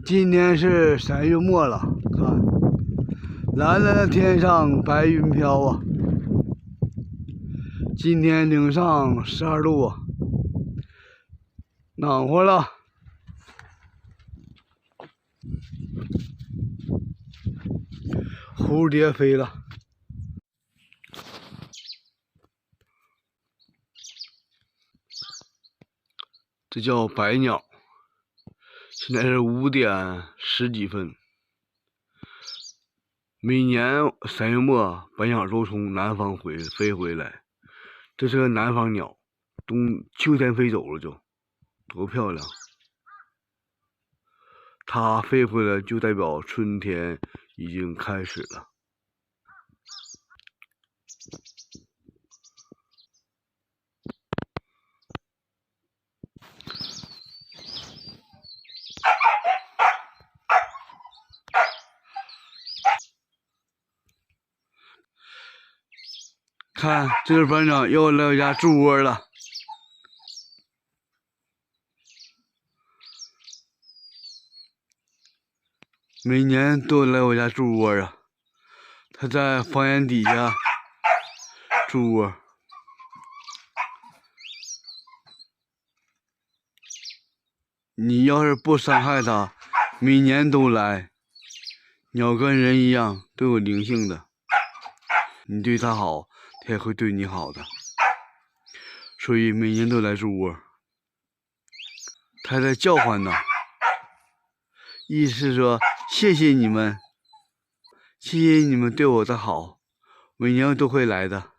今天是3月末了，看，蓝蓝的天上白云飘啊。今天零上12度啊，暖和了。蝴蝶飞了，这叫白鸟。现在是5点10几分。每年3月末，白鸟都从南方飞回来。这是个南方鸟，秋天飞走了就，多漂亮！它飞回来就代表春天已经开始了。看，这个班长又来我家筑窝了。每年都来我家筑窝啊。他在房檐底下筑窝。你要是不伤害它，每年都来。鸟跟人一样，都有灵性的。你对它好，它也会对你好的。所以每年都来筑窝。它在叫唤呢，意思是说谢谢你们，谢谢你们对我的好，每年都会来的。